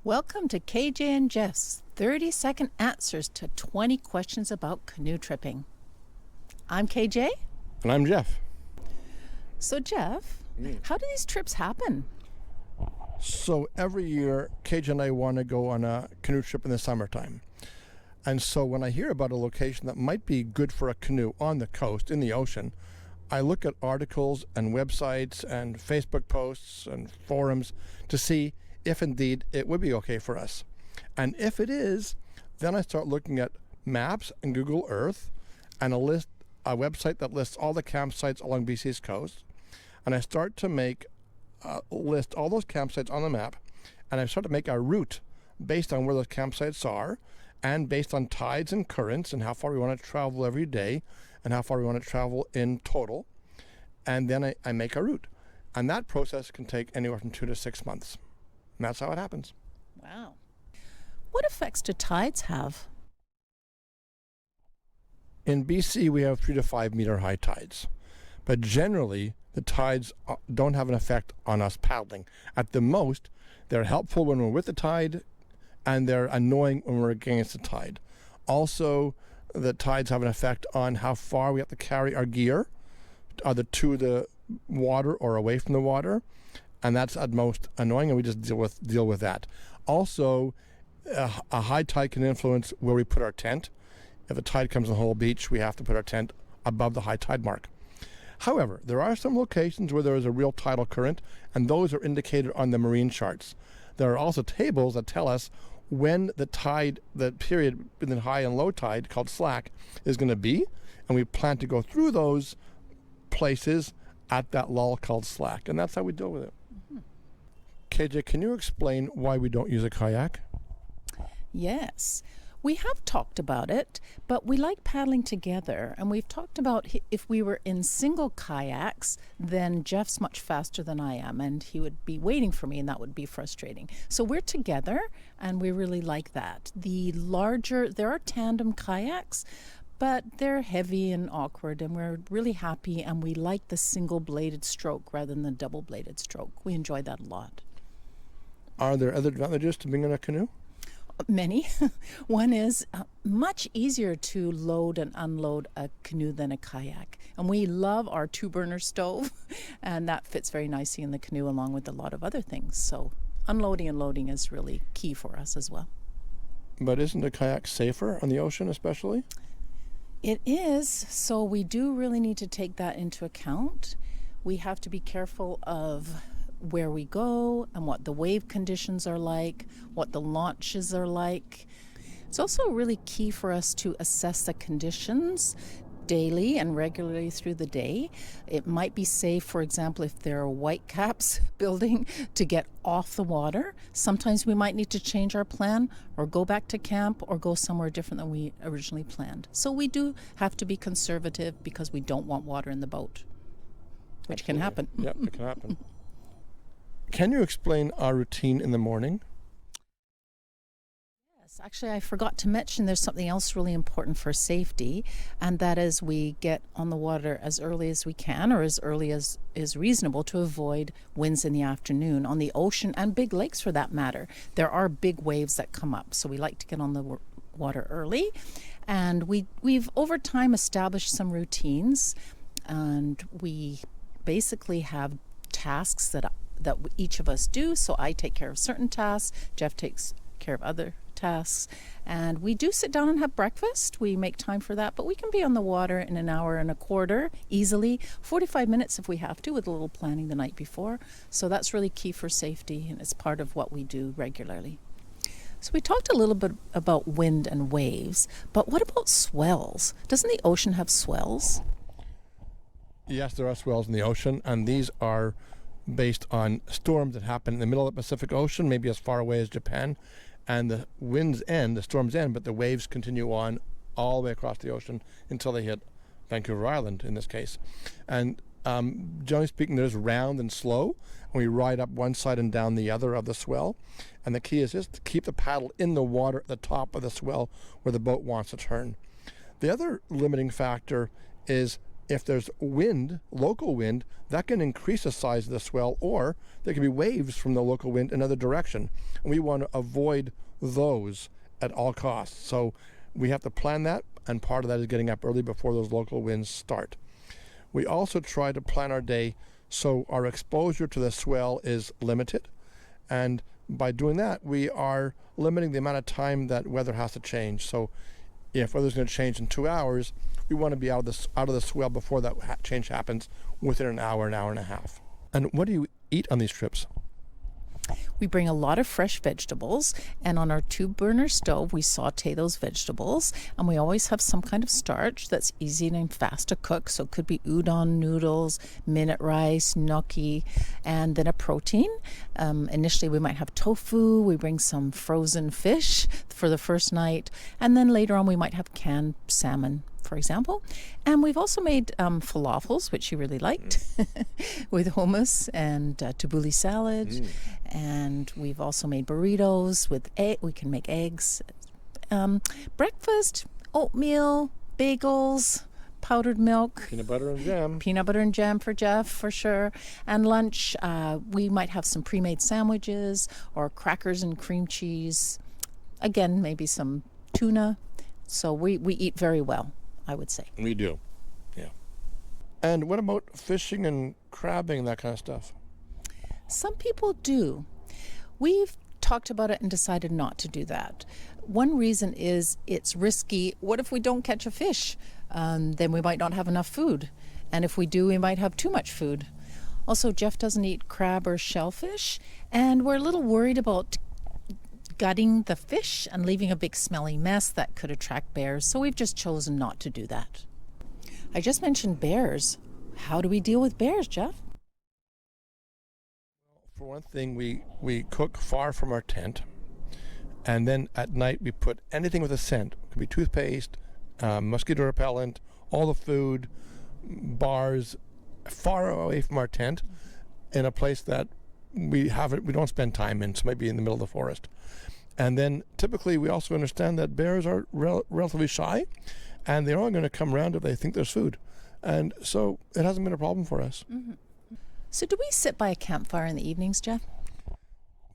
Welcome to KJ and Jeff's 30-second answers to 20 questions about canoe tripping. I'm KJ. And I'm Jeff. So Jeff, how do these trips happen? So every year, KJ and I want to go on a canoe trip in the summertime. And so when I hear about a location that might be good for a canoe on the coast, in the ocean, I look at articles and websites and Facebook posts and forums to see if indeed it would be okay for us. And if it is, then I start looking at maps and Google Earth and a website that lists all the campsites along BC's coast. And I start to list all those campsites on the map, and I start to make a route based on where those campsites are and based on tides and currents and how far we want to travel every day and how far we want to travel in total. And then I make a route. And that process can take anywhere from 2 to 6 months. And that's how it happens. Wow. What effects do tides have? In BC, we have 3 to 5 meter high tides. But generally, the tides don't have an effect on us paddling. At the most, they're helpful when we're with the tide, and they're annoying when we're against the tide. Also, the tides have an effect on how far we have to carry our gear, either to the water or away from the water. And that's at most annoying, and we just deal with that. Also, a high tide can influence where we put our tent. If a tide comes on the whole beach, we have to put our tent above the high tide mark. However, there are some locations where there is a real tidal current, and those are indicated on the marine charts. There are also tables that tell us when the period in the high and low tide, called slack, is going to be, and we plan to go through those places at that lull called slack, and that's how we deal with it. KJ, can you explain why we don't use a kayak? Yes. We have talked about it, but we like paddling together. And we've talked about if we were in single kayaks, then Jeff's much faster than I am, and he would be waiting for me, and that would be frustrating. So we're together, and we really like that. There are tandem kayaks, but they're heavy and awkward, and we're really happy, and we like the single-bladed stroke rather than the double-bladed stroke. We enjoy that a lot. Are there other advantages to being in a canoe? Many. One is much easier to load and unload a canoe than a kayak. And we love our 2-burner stove, and that fits very nicely in the canoe along with a lot of other things. So unloading and loading is really key for us as well. But isn't a kayak safer on the ocean especially? It is. So we do really need to take that into account. We have to be careful of where we go and what the wave conditions are like, what the launches are like. It's also really key for us to assess the conditions daily and regularly through the day. It might be safe, for example, if there are whitecaps building, to get off the water. Sometimes we might need to change our plan or go back to camp or go somewhere different than we originally planned. So we do have to be conservative because we don't want water in the boat, which can happen. Yep, it can happen. Can you explain our routine in the morning? Yes, actually, I forgot to mention there's something else really important for safety, and that is we get on the water as early as we can, or as early as is reasonable, to avoid winds in the afternoon. On the ocean, and big lakes for that matter, there are big waves that come up, so we like to get on the water early. And we've over time established some routines, and we basically have tasks that each of us do. So I take care of certain tasks, Jeff takes care of other tasks, and we do sit down and have breakfast. We make time for that, but we can be on the water in an hour and a quarter easily, 45 minutes if we have to, with a little planning the night before. So that's really key for safety, and it's part of what we do regularly. So we talked a little bit about wind and waves, but what about swells? Doesn't the ocean have swells? Yes, there are swells in the ocean, and these are based on storms that happen in the middle of the Pacific Ocean, maybe as far away as Japan, and the storms end, but the waves continue on all the way across the ocean until they hit Vancouver Island in this case. And generally speaking, there's round and slow, and we ride up one side and down the other of the swell. And the key is just to keep the paddle in the water at the top of the swell where the boat wants to turn. The other limiting factor is if there's wind, local wind, that can increase the size of the swell, or there can be waves from the local wind in another direction. And we want to avoid those at all costs. So we have to plan that, and part of that is getting up early before those local winds start. We also try to plan our day so our exposure to the swell is limited, and by doing that, we are limiting the amount of time that weather has to change. So if weather's going to change in 2 hours, we want to be out of the swell before that change happens, within an hour and a half. And what do you eat on these trips? We bring a lot of fresh vegetables, and on our 2-burner stove, we saute those vegetables, and we always have some kind of starch that's easy and fast to cook. So it could be udon noodles, minute rice, gnocchi, and then a protein. Initially, we might have tofu. We bring some frozen fish for the first night, and then later on, we might have canned salmon, for example. And we've also made falafels, which you really liked, with hummus and tabbouleh salads. And we've also made burritos with egg. We can make eggs. Breakfast, oatmeal, bagels, powdered milk. Peanut butter and jam. Peanut butter and jam for Jeff, for sure. And lunch, we might have some pre-made sandwiches or crackers and cream cheese. Again, maybe some tuna. So we eat very well, I would say. We do, yeah. And what about fishing and crabbing and that kind of stuff? Some people do. We've talked about it and decided not to do that. One reason is it's risky. What if we don't catch a fish? Then we might not have enough food. And if we do, we might have too much food. Also, Jeff doesn't eat crab or shellfish, and we're a little worried about gutting the fish and leaving a big smelly mess that could attract bears, so we've just chosen not to do that. I just mentioned bears. How do we deal with bears, Jeff? For one thing, we cook far from our tent, and then at night we put anything with a scent. It could be toothpaste, mosquito repellent, all the food, bars, far away from our tent, in a place that we don't spend time in, so maybe in the middle of the forest. And then typically we also understand that bears are relatively shy, and they're only going to come around if they think there's food. And so it hasn't been a problem for us. Mm-hmm. So do we sit by a campfire in the evenings, Jeff?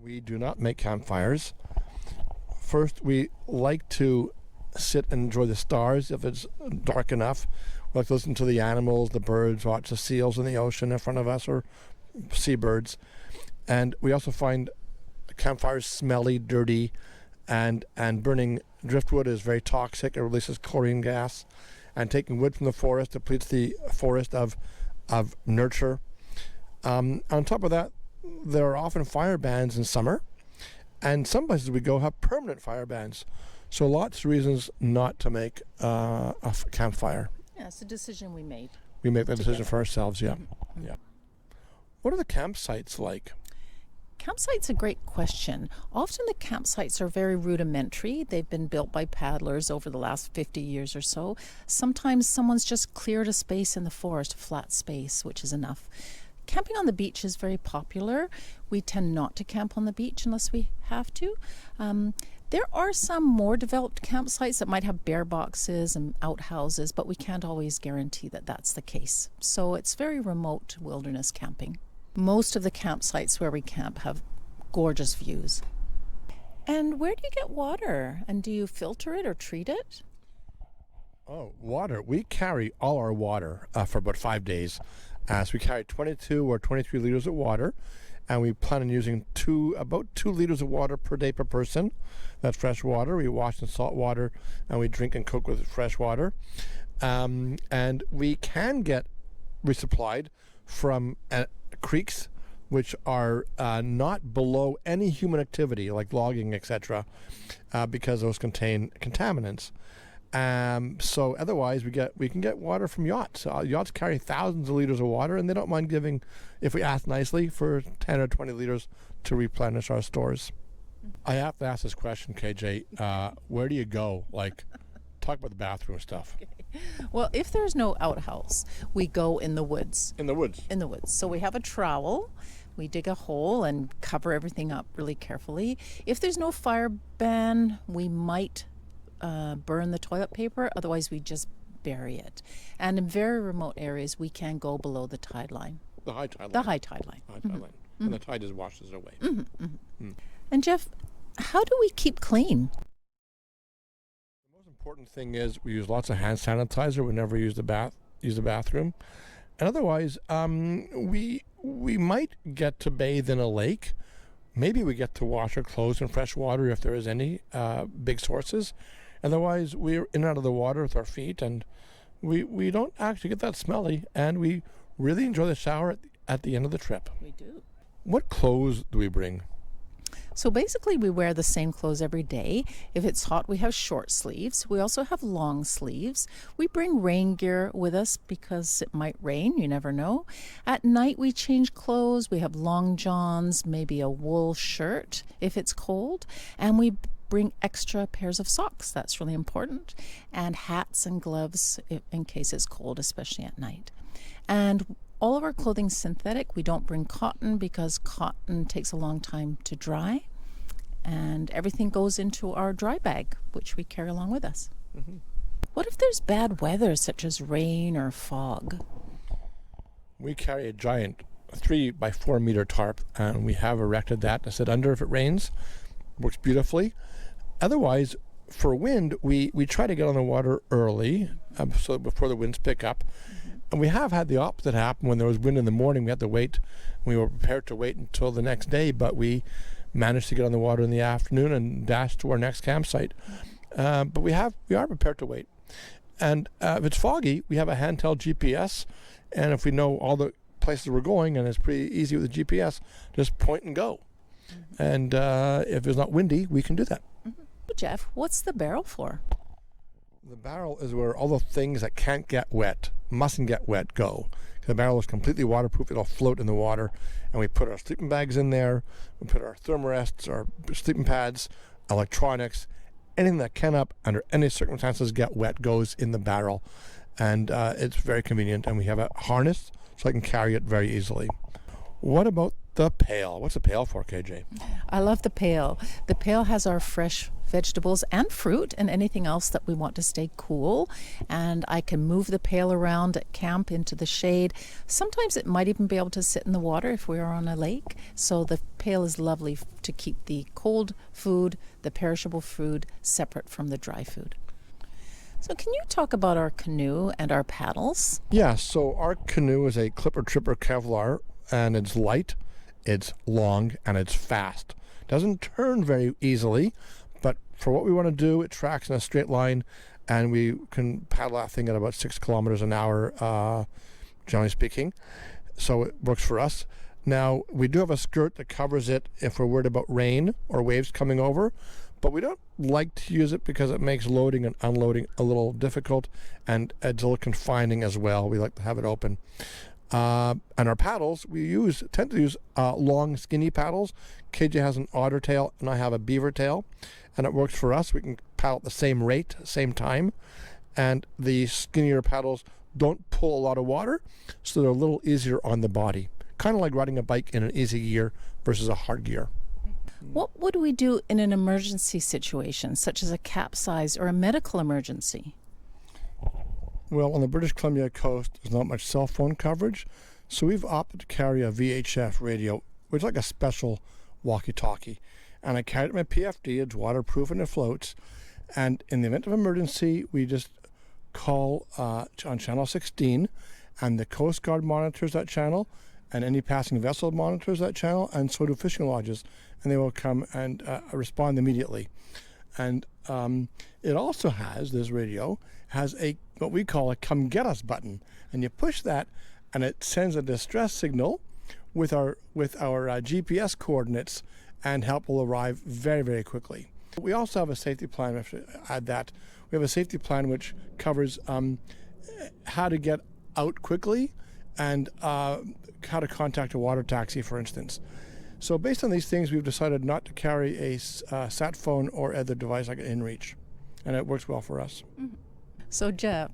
We do not make campfires. First, we like to sit and enjoy the stars if it's dark enough. We like to listen to the animals, the birds, watch the seals in the ocean in front of us, or seabirds. And we also find campfires smelly, dirty, and burning driftwood is very toxic. It releases chlorine gas. And taking wood from the forest depletes the forest of nurture. On top of that, there are often fire bans in summer, and some places we go have permanent fire bans. So lots of reasons not to make a campfire. Yeah, it's a decision we made. We make that decision for ourselves, yeah. Mm-hmm. Yeah. What are the campsites like? Campsites a great question. Often the campsites are very rudimentary. They've been built by paddlers over the last 50 years or so. Sometimes someone's just cleared a space in the forest, a flat space, which is enough. Camping on the beach is very popular. We tend not to camp on the beach unless we have to. There are some more developed campsites that might have bear boxes and outhouses, but we can't always guarantee that that's the case. So it's very remote wilderness camping. Most of the campsites where we camp have gorgeous views. And where do you get water? And do you filter it or treat it? Oh, water. We carry all our water for about 5 days. So we carry 22 or 23 liters of water, and we plan on using about 2 liters of water per day per person. That's fresh water. We wash in salt water, and we drink and cook with fresh water. And we can get resupplied from creeks, which are not below any human activity, like logging, etc., because those contain contaminants. So otherwise, we can get water from yachts. Yachts carry thousands of liters of water, and they don't mind giving, if we ask nicely, for 10 or 20 liters to replenish our stores. I have to ask this question, KJ. Where do you go? Like, talk about the bathroom stuff. Okay. Well, if there's no outhouse, we go in the woods. In the woods? In the woods. So we have a trowel. We dig a hole and cover everything up really carefully. If there's no fire ban, we might burn the toilet paper. Otherwise, we just bury it. And in very remote areas, we can go below the tide line. The high tide line. The high tide line. High tide line. And the tide just washes it away. And Jeff, how do we keep clean? The most important thing is we use lots of hand sanitizer whenever we use the bathroom. And otherwise, we might get to bathe in a lake. Maybe we get to wash our clothes in fresh water if there is any big sources. Otherwise, we're in and out of the water with our feet, and we don't actually get that smelly, and we really enjoy the shower at the end of the trip. We do. What clothes do we bring? So basically, we wear the same clothes every day. If it's hot, we have short sleeves. We also have long sleeves. We bring rain gear with us because it might rain. You never know. At night, we change clothes. We have long johns, maybe a wool shirt if it's cold. And we bring extra pairs of socks. That's really important. And hats and gloves in case it's cold, especially at night. And all of our clothing's synthetic. We don't bring cotton because cotton takes a long time to dry. And everything goes into our dry bag, which we carry along with us. Mm-hmm. What if there's bad weather, such as rain or fog? We carry a giant 3 by 4 meter tarp, and we have erected that to sit under if it rains. Works beautifully. Otherwise, for wind, we try to get on the water early, so before the winds pick up. And we have had the opposite happen. When there was wind in the morning, we had to wait. We were prepared to wait until the next day, but we managed to get on the water in the afternoon and dash to our next campsite. But we are prepared to wait. And if it's foggy, we have a handheld GPS. And if we know all the places we're going, and it's pretty easy with the GPS, just point and go. Mm-hmm. And if it's not windy, we can do that. Mm-hmm. Jeff, what's the barrel for? The barrel is where all the things that can't get wet, mustn't get wet, go. The barrel is completely waterproof. It'll float in the water. And we put our sleeping bags in there. We put our thermarests, our sleeping pads, electronics, anything that can under any circumstances get wet goes in the barrel. And it's very convenient. And we have a harness so I can carry it very easily. What about the pail? What's a pail for, KJ? I love the pail. The pail has our fresh vegetables and fruit and anything else that we want to stay cool. And I can move the pail around at camp into the shade. Sometimes it might even be able to sit in the water if we are on a lake. So the pail is lovely to keep the cold food, the perishable food, separate from the dry food. So can you talk about our canoe and our paddles? Yeah, so our canoe is a clipper tripper Kevlar, and it's light, it's long, and it's fast. Doesn't turn very easily, but for what we want to do, it tracks in a straight line, and we can paddle that thing at about 6 kilometers an hour, generally speaking. So it works for us. Now, we do have a skirt that covers it if we're worried about rain or waves coming over, but we don't like to use it because it makes loading and unloading a little difficult, and it's a little confining as well. We like to have it open. And our paddles, we tend to use long, skinny paddles. KJ has an otter tail, and I have a beaver tail, and it works for us. We can paddle at the same rate, same time, and the skinnier paddles don't pull a lot of water, so they're a little easier on the body. Kind of like riding a bike in an easy gear versus a hard gear. What would we do in an emergency situation, such as a capsize or a medical emergency? Well, on the British Columbia coast, there's not much cell phone coverage, so we've opted to carry a VHF radio, which is like a special walkie-talkie. And I carry it in my PFD. It's waterproof and it floats. And in the event of emergency, we just call on channel 16, and the Coast Guard monitors that channel, and any passing vessel monitors that channel, and so do fishing lodges, and they will come and respond immediately. And it also has, this radio, has what we call a come get us button, and you push that and it sends a distress signal with our GPS coordinates, and help will arrive very, very quickly. We also have a safety plan. I have to add that. We have a safety plan which covers how to get out quickly and how to contact a water taxi, for instance. So based on these things, we've decided not to carry a sat phone or other device like an InReach, and it works well for us. Mm-hmm. So Jeff,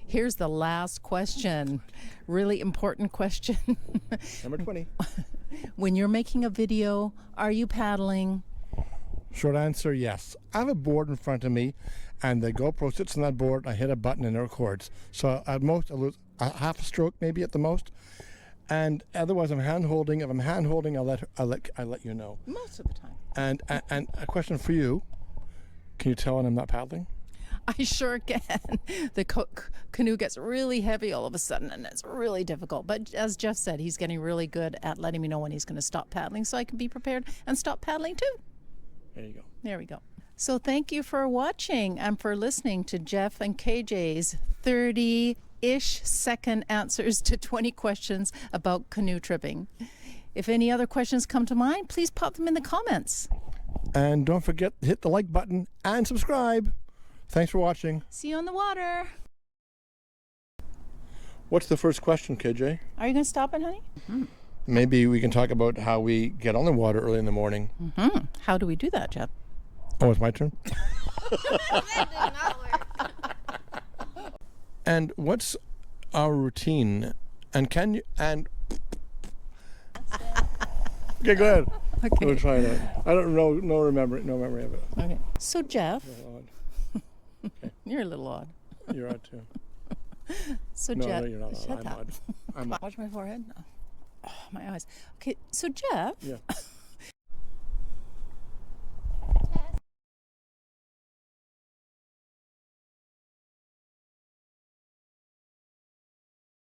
here's the last question. Really important question. Number 20. When you're making a video, are you paddling? Short answer, yes. I have a board in front of me, and the GoPro sits on that board. I hit a button and it records. So at most, I lose a half a stroke, maybe at the most. And otherwise, I'm hand holding. If I'm hand holding, I'll let you know. Most of the time. And a question for you: can you tell when I'm not paddling? I sure can. The canoe gets really heavy all of a sudden, and it's really difficult. But as Jeff said, he's getting really good at letting me know when he's going to stop paddling, so I can be prepared and stop paddling too. There you go. There we go. So thank you for watching and for listening to Jeff and KJ's 30-ish second answers to 20 questions about canoe tripping. If any other questions come to mind, please pop them in the comments. And don't forget to hit the like button and subscribe. Thanks for watching. See you on the water. What's the first question, KJ? Are you going to stop it, honey? Mm-hmm. Maybe we can talk about how we get on the water early in the morning. Mm-hmm. How do we do that, Jeff? Oh, it's my turn? That did not work. And what's our routine? And can you... And... Okay, go ahead. Okay. We'll try that. I don't know, no memory of it. Okay. So, Jeff, Okay. you're a little odd. You're odd too. So, No, Jeff, no, you're not odd. shut I'm that. odd. I'm odd. Watch my forehead. Oh, my eyes. Okay, so Jeff. Yeah.